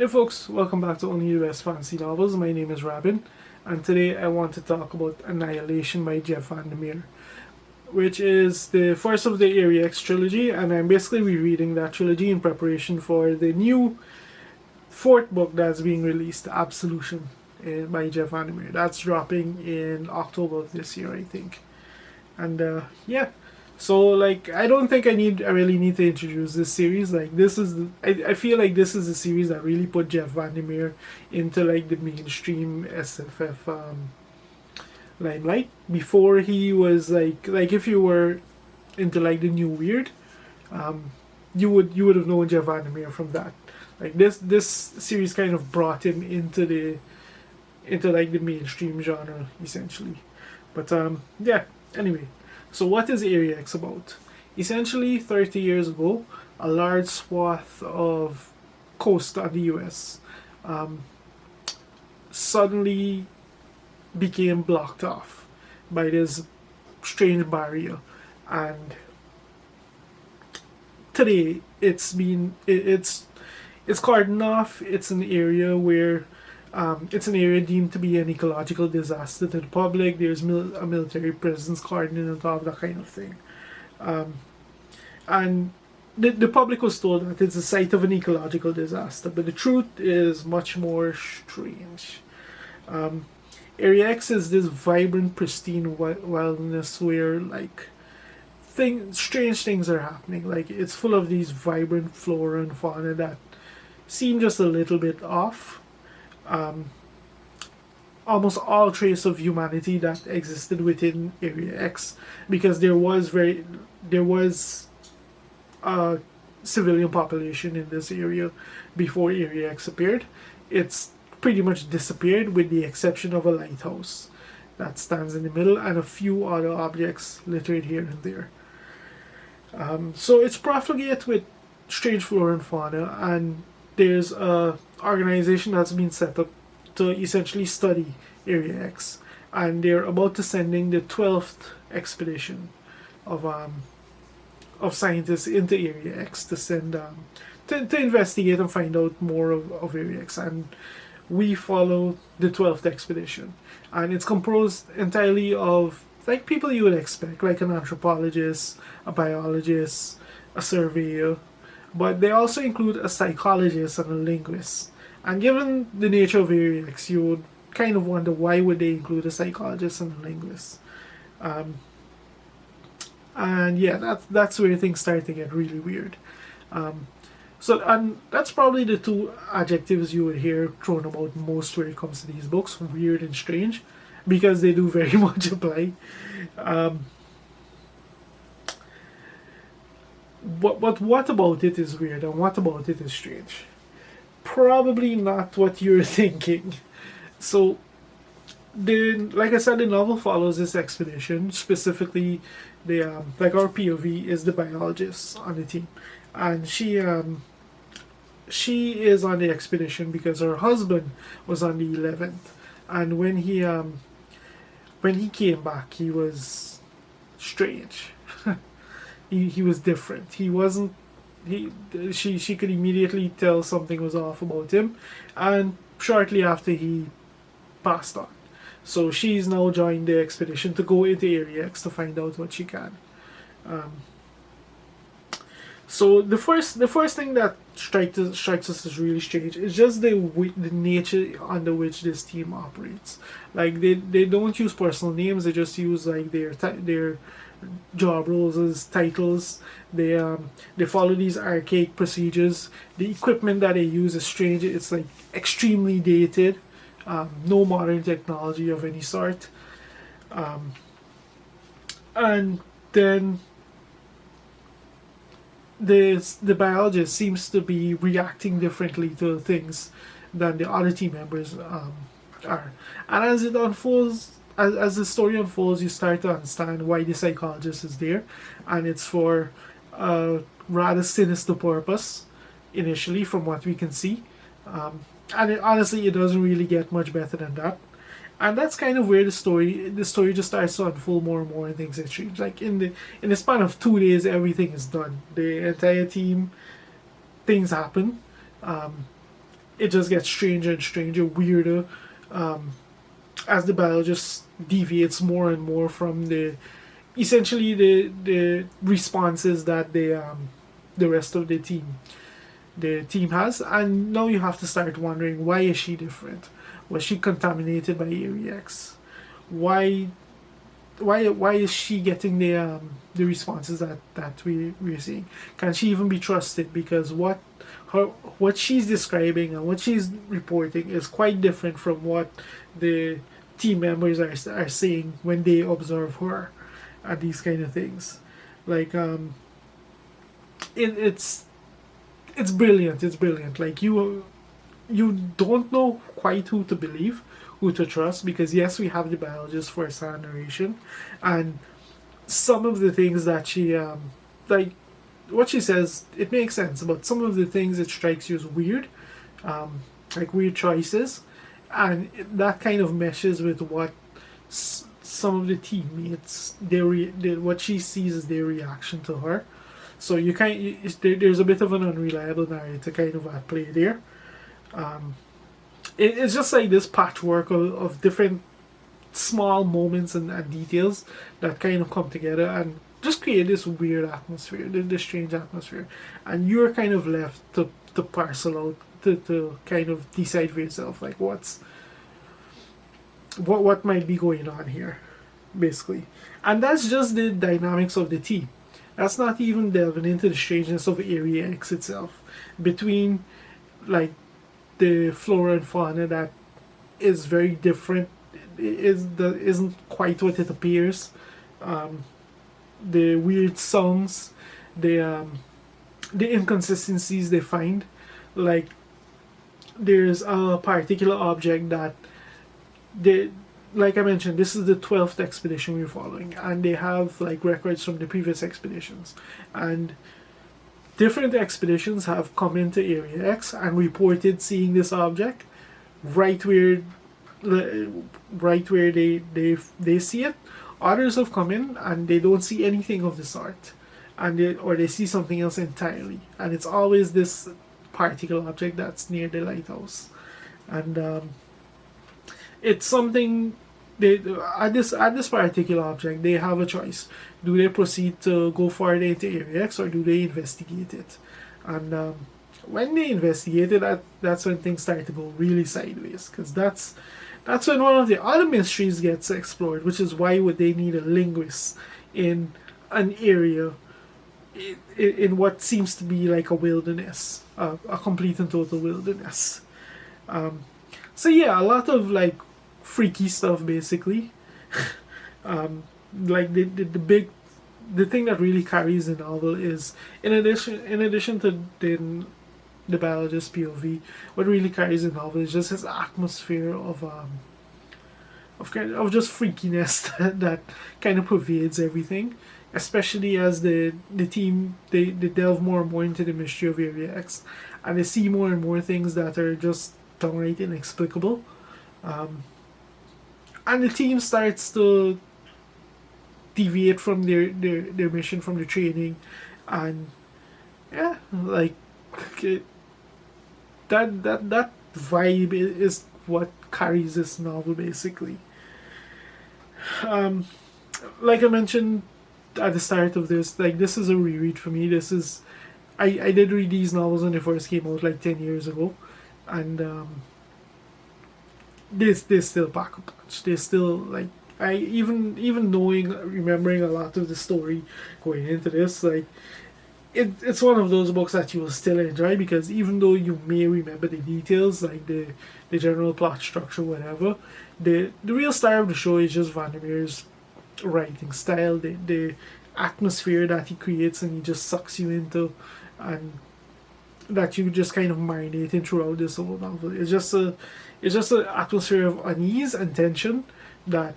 Hey folks, welcome back to Only the Best Fantasy Novels. My name is Rabin, and today I want to talk about Annihilation by VanderMeer, which is the first of the Area X trilogy, and I'm basically rereading that trilogy in preparation for the new fourth book that's being released, Absolution, by VanderMeer. That's dropping in October of this year, I think. And yeah, so I don't think I really need to introduce this series. I feel like this is a series that really put VanderMeer into the mainstream SFF limelight. Before he was if you were into the new weird, you would have known VanderMeer from that. This series kind of brought him into the mainstream genre essentially. But yeah, anyway, so what is Area X about? Essentially, 30 years ago, a large swath of coast on the US suddenly became blocked off by this strange barrier, and today it's cordoned off. It's an area where it's an area deemed to be an ecological disaster to the public. There's a military presence cordoning it off, that kind of thing. And the public was told that it's a site of an ecological disaster, but the truth is much more strange. Area X is this vibrant, pristine wilderness where strange things are happening. It's full of these vibrant flora and fauna that seem just a little bit off. Almost all trace of humanity that existed within Area X, because there was a civilian population in this area before Area X appeared. It's pretty much disappeared with the exception of a lighthouse that stands in the middle and a few other objects littered here and there. So it's profligate with strange flora and fauna, and there's a organization that's been set up to essentially study Area X, and they're about to sending the 12th expedition of scientists into Area X to send to investigate and find out more of Area X. And we follow the 12th expedition, and it's composed entirely of people you would expect, like an anthropologist, a biologist, a surveyor, but they also include a psychologist and a linguist. And given the nature of Area X, you would kind of wonder why would they include a psychologist and a linguist. And yeah, that's where things start to get really weird. And that's probably the two adjectives you would hear thrown about most when it comes to these books: weird and strange, because they do very much apply. But what about it is weird and what about it is strange? Probably not what you're thinking. So, like I said, the novel follows this expedition. Specifically, our POV is the biologist on the team, and she is on the expedition because her husband was on the 11th, and when he came back, he was strange. He was different. He wasn't. She could immediately tell something was off about him, and shortly after he passed on. So she's now joined the expedition to go into Area X to find out what she can. So the first thing that strikes us as really strange is just the nature under which this team operates. They don't use personal names. They just use their job roles as titles. They follow these archaic procedures. The equipment that they use is strange. It's extremely dated. No modern technology of any sort. And then the biologist seems to be reacting differently to things than the other team members are. And as it unfolds, as the story unfolds, you start to understand why the psychologist is there, and it's for a rather sinister purpose initially, from what we can see. Honestly, it doesn't really get much better than that. And that's kind of where the story just starts to unfold more and more, and things change. In the span of 2 days, everything is done. The entire team, things happen. it just gets stranger and stranger, weirder, as the battle just deviates more and more from essentially the responses that the rest of the team has. And now you have to start wondering, why is she different? Was she contaminated by Area X? Why is she getting the responses that we're seeing? Can she even be trusted? Because what she's describing and what she's reporting is quite different from what the team members are saying when they observe her at these kind of things. Like it's brilliant. It's brilliant. Like you don't know quite who to believe, who to trust, because yes, we have the biologist for her narration, and some of the things that she like what she says, it makes sense, but some of the things it strikes you as weird, like weird choices, and that kind of meshes with what some of the teammates what she sees as their reaction to her. So there's a bit of an unreliable narrator kind of at play there. It's just like this patchwork of different small moments and details that kind of come together and just create this weird atmosphere, this strange atmosphere, and you're kind of left to parcel out, to kind of decide for yourself, like what might be going on here, basically. And that's just the dynamics of the team. That's not even delving into the strangeness of Area X itself, between like the flora and fauna that is very different, isn't quite what it appears. The weird songs, the inconsistencies they find, like there's a particular object that like I mentioned, this is the 12th expedition we're following, and they have like records from the previous expeditions, and different expeditions have come into Area X and reported seeing this object right where they see it. Others have come in and they don't see anything of the sort, and they see something else entirely, and it's always this particle object that's near the lighthouse. And it's something at this particular object they have a choice. Do they proceed to go further into Area X, or do they investigate it? And when they investigate it, that's when things start to go really sideways, because that's when one of the other mysteries gets explored, which is why would they need a linguist in an area in what seems to be like a wilderness, a complete and total wilderness. So yeah, a lot of like freaky stuff basically. Like the thing that really carries the novel is, in addition to the biologist POV, what really carries the novel is just this atmosphere of just freakiness that kind of pervades everything, especially as the team they delve more and more into the mystery of Area X, and they see more and more things that are just downright inexplicable. And the team starts to deviate from their mission, from the training, and yeah, like that vibe is what carries this novel basically. Like I mentioned at the start of this, like this is a reread for me. I did read these novels when they first came out like 10 years ago, and they still pack a punch. They still like, I even remembering a lot of the story going into this, like it's one of those books that you will still enjoy, because even though you may remember the details, like the general plot structure, whatever, the real star of the show is just VanderMeer's writing style, the atmosphere that he creates and he just sucks you into, and that you just kind of marinating throughout this whole novel. It's just an atmosphere of unease and tension that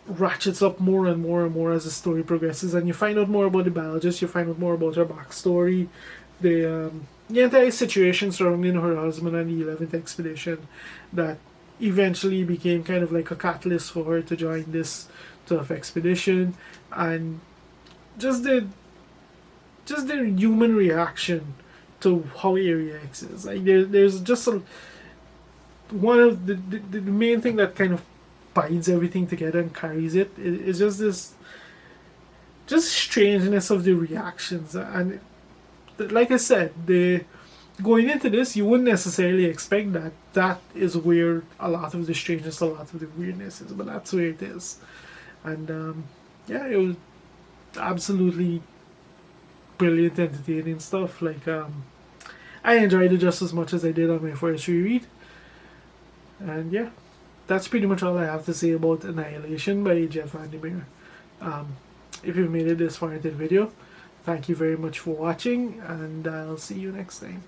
ratchets up more and more and more as the story progresses, and you find out more about the biologist, you find out more about her backstory, the entire situation surrounding her husband and the 11th expedition that eventually became kind of like a catalyst for her to join this 12th expedition, and just the human reaction to how Area X is. Like there's just one of the main thing that kind of binds everything together and carries it is just this just strangeness of the reactions. And like I said, the going into this, you wouldn't necessarily expect that. That is where a lot of the strangeness, a lot of the weirdness is, but that's where it is. And yeah, it was absolutely brilliant, entertaining stuff. Like I enjoyed it just as much as I did on my first reread. And yeah, that's pretty much all I have to say about Annihilation by Jeff VanderMeer. If you've made it this far into the video, thank you very much for watching, and I'll see you next time.